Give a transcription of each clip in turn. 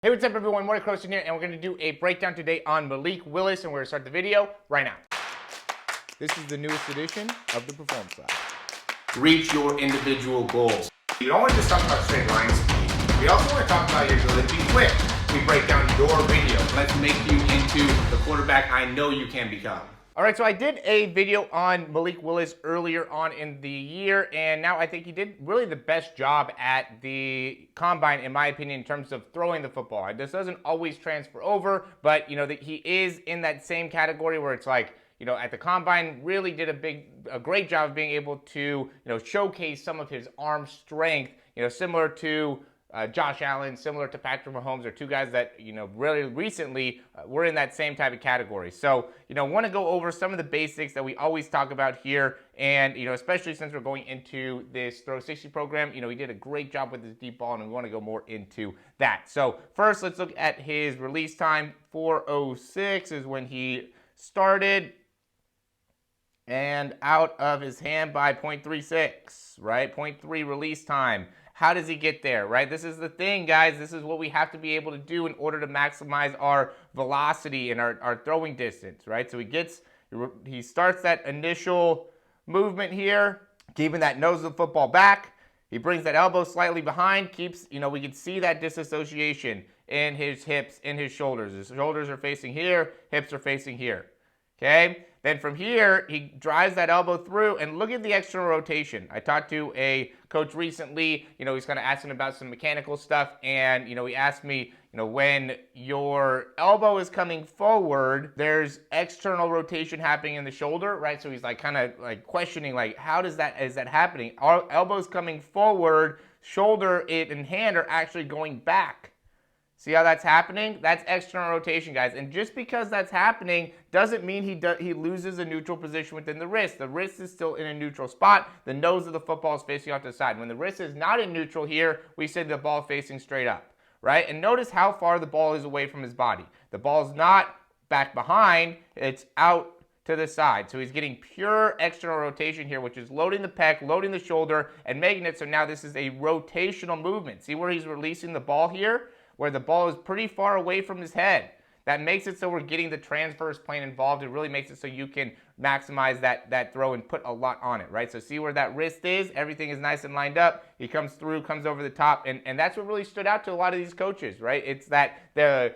Hey, what's up everyone, Morey Croson here, and we're going to do a breakdown today on Malik Willis, and we're going to start the video right now. This is the newest edition of the Performance Lab. Reach your individual goals. You don't want to just talk about straight line speed. We also want to talk about your ability to be quick. We break down your video. Let's make you into the quarterback I know you can become. All right, so I did a video on Malik Willis earlier on in the year, and now I think he did really the best job at the combine, in my opinion, in terms of throwing the football. This doesn't always transfer over, but he is in that same category where it's like, at the combine, really did a great job of being able to, showcase some of his arm strength, similar to Josh Allen, similar to Patrick Mahomes, are two guys that, really recently were in that same type of category. So, want to go over some of the basics that we always talk about here. And, especially since we're going into this Throw 60 program, he did a great job with his deep ball, and we want to go more into that. So first, let's look at his release time. 4:06 is when he started, and out of his hand by 0.36, right? 0.3 release time. How does he get there, right? This is the thing, guys. This is what we have to be able to do in order to maximize our velocity and our throwing distance, right? So he starts that initial movement here, keeping that nose of the football back. He brings that elbow slightly behind, keeps, we can see that disassociation in his hips, in his shoulders. His shoulders are facing here, hips are facing here, okay? Then from here, he drives that elbow through, and look at the external rotation. I talked to a coach recently, he's kind of asking about some mechanical stuff, and, he asked me, when your elbow is coming forward, there's external rotation happening in the shoulder, right? So he's like kind of like questioning, like, how is that happening? Our elbow's coming forward, shoulder and hand are actually going back. See how that's happening? That's external rotation, guys. And just because that's happening doesn't mean he loses a neutral position within the wrist. The wrist is still in a neutral spot. The nose of the football is facing off to the side. When the wrist is not in neutral here, we say the ball facing straight up, right? And notice how far the ball is away from his body. The ball's not back behind, it's out to the side. So he's getting pure external rotation here, which is loading the pec, loading the shoulder, and making it so now this is a rotational movement. See where he's releasing the ball here? Where the ball is pretty far away from his head. That makes it so we're getting the transverse plane involved. It really makes it so you can maximize that throw and put a lot on it, right? So see where that wrist is? Everything is nice and lined up. He comes through, comes over the top, and that's what really stood out to a lot of these coaches, right? It's that the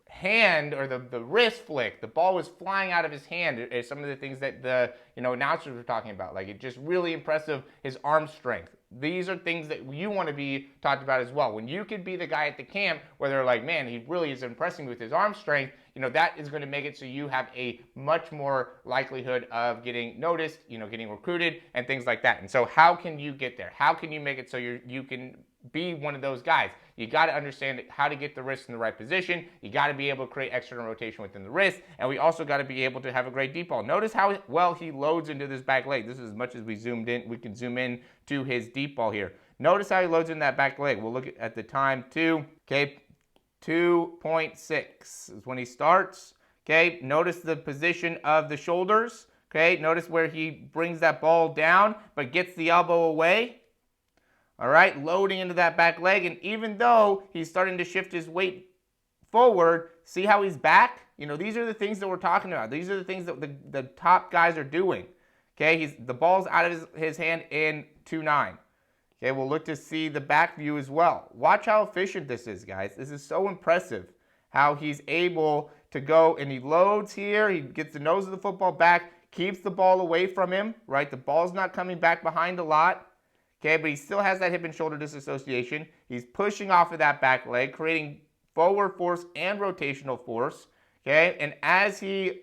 hand or the wrist flick, the ball was flying out of his hand is some of the things that the announcers were talking about. Like, it's just really impressive, his arm strength. These are things that you want to be talked about as well. When you could be the guy at the camp where they're like, man, he really is impressing me with his arm strength, that is going to make it so you have a much more likelihood of getting noticed, getting recruited and things like that. And so how can you get there? How can you make it so you can be one of those guys? You got to understand how to get the wrist in the right position. You got to be able to create external rotation within the wrist. And we also got to be able to have a great deep ball. Notice how well he loads into this back leg. This is as much as we zoomed in. We can zoom in to his deep ball here. Notice how he loads in that back leg. We'll look at the time too. Okay, 2.6 is when he starts. Okay, notice the position of the shoulders. Okay, notice where he brings that ball down but gets the elbow away. All right, loading into that back leg, and even though he's starting to shift his weight forward, see how he's back? These are the things that we're talking about. These are the things that the top guys are doing. Okay, the ball's out of his hand in 2.9. Okay, we'll look to see the back view as well. Watch how efficient this is, guys. This is so impressive how he's able to go, and he loads here. He gets the nose of the football back, keeps the ball away from him, right? The ball's not coming back behind a lot. Okay, but he still has that hip and shoulder disassociation. He's pushing off of that back leg, creating forward force and rotational force. Okay, and as he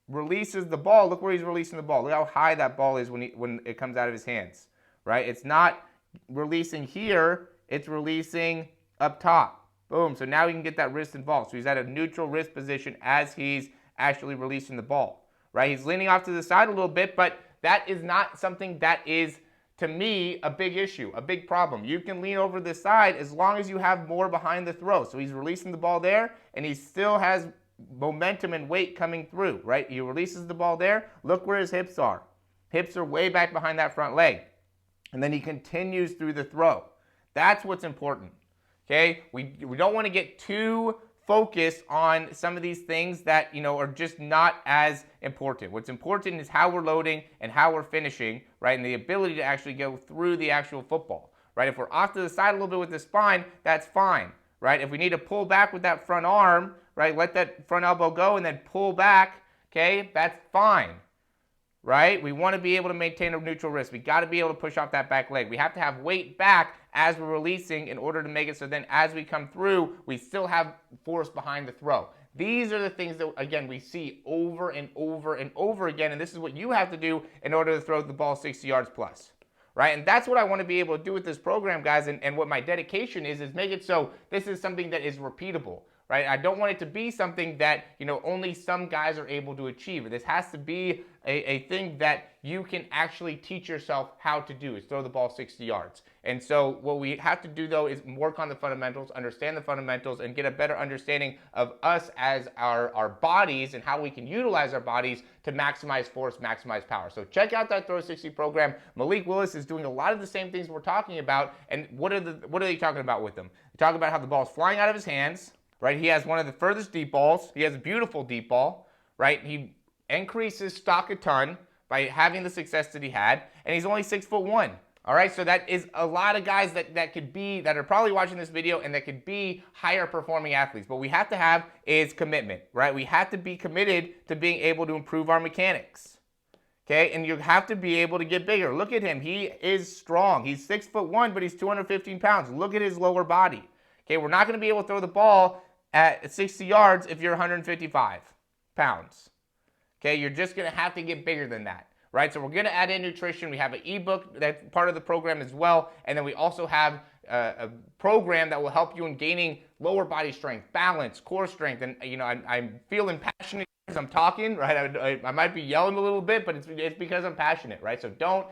releases the ball, look where he's releasing the ball. Look how high that ball is when it comes out of his hands, right? It's not releasing here, it's releasing up top. Boom, so now he can get that wrist involved. So he's at a neutral wrist position as he's actually releasing the ball, right? He's leaning off to the side a little bit, but that is not something that is, to me, a big issue, a big problem. You can lean over the side as long as you have more behind the throw. So he's releasing the ball there, and he still has momentum and weight coming through, right? He releases the ball there. Look where his hips are. Hips are way back behind that front leg. And then he continues through the throw. That's what's important. Okay, we don't want to get too focused on some of these things that are just not as important. What's important is how we're loading and how we're finishing, right, and the ability to actually go through the actual football, right? If we're off to the side a little bit with the spine, that's fine, right? If we need to pull back with that front arm, right, let that front elbow go and then pull back, okay, that's fine. Right? We want to be able to maintain a neutral wrist. We got to be able to push off that back leg. We have to have weight back as we're releasing in order to make it so then as we come through, we still have force behind the throw. These are the things that, again, we see over and over and over again, and this is what you have to do in order to throw the ball 60 yards plus. Right? And that's what I want to be able to do with this program, guys, and what my dedication is make it so this is something that is repeatable. Right? I don't want it to be something that, only some guys are able to achieve. This has to be a thing that you can actually teach yourself how to do, is throw the ball 60 yards. And so what we have to do, though, is work on the fundamentals, understand the fundamentals, and get a better understanding of us as our bodies and how we can utilize our bodies to maximize force, maximize power. So check out that Throw 60 program. Malik Willis is doing a lot of the same things we're talking about. And what are they talking about with them? They talk about how the ball's flying out of his hands. Right, he has one of the furthest deep balls. He has a beautiful deep ball, right? He increases stock a ton by having the success that he had, and he's only 6'1". All right, so that is a lot of guys that are probably watching this video and that could be higher performing athletes. But we have to have is commitment, right? We have to be committed to being able to improve our mechanics. Okay, and you have to be able to get bigger. Look at him. He is strong. He's 6'1", but he's 215 pounds. Look at his lower body. Okay, we're not going to be able to throw the ball at 60 yards if you're 155 pounds. Okay, you're just going to have to get bigger than that, right? So we're going to add in nutrition. We have an ebook that's part of the program as well, and then we also have a program that will help you in gaining lower body strength, balance, core strength, and I'm feeling passionate as I'm talking, right? I might be yelling a little bit, but it's because I'm passionate, right? So don't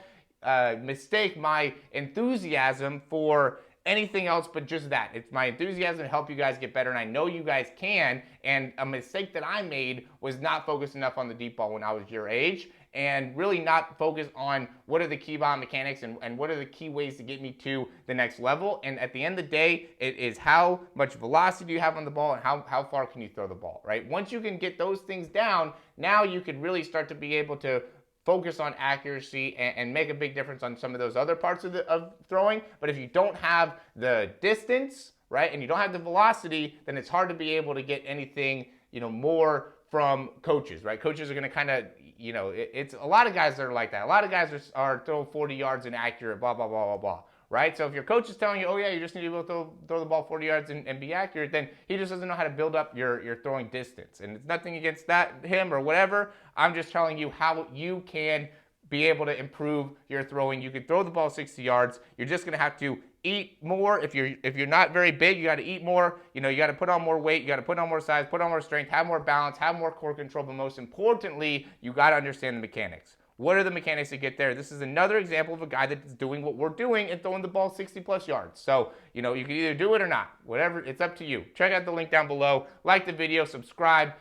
mistake my enthusiasm for anything else but just that. It's my enthusiasm to help you guys get better, and I know you guys can. And a mistake that I made was not focus enough on the deep ball when I was your age, and really not focus on what are the key biomechanics and what are the key ways to get me to the next level. And at the end of the day, it is how much velocity do you have on the ball and how far can you throw the ball, right? Once you can get those things down, now you can really start to be able to focus on accuracy and make a big difference on some of those other parts of throwing. But if you don't have the distance, right, and you don't have the velocity, then it's hard to be able to get anything, more from coaches, right? Coaches are going to kind of, it's a lot of guys that are like that. A lot of guys are throwing 40 yards inaccurate, blah, blah, blah, blah, blah. Right? So if your coach is telling you, oh yeah, you just need to be able to throw the ball 40 yards and be accurate, then he just doesn't know how to build up your throwing distance. And it's nothing against him or whatever. I'm just telling you how you can be able to improve your throwing. You can throw the ball 60 yards. You're just going to have to eat more. If you're not very big, you got to eat more. You got to put on more weight. You got to put on more size, put on more strength, have more balance, have more core control. But most importantly, you got to understand the mechanics. What are the mechanics to get there? This is another example of a guy that's doing what we're doing and throwing the ball 60 plus yards. So, you can either do it or not. Whatever, it's up to you. Check out the link down below. Like the video, subscribe,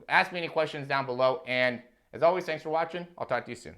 ask me any questions down below. And as always, thanks for watching. I'll talk to you soon.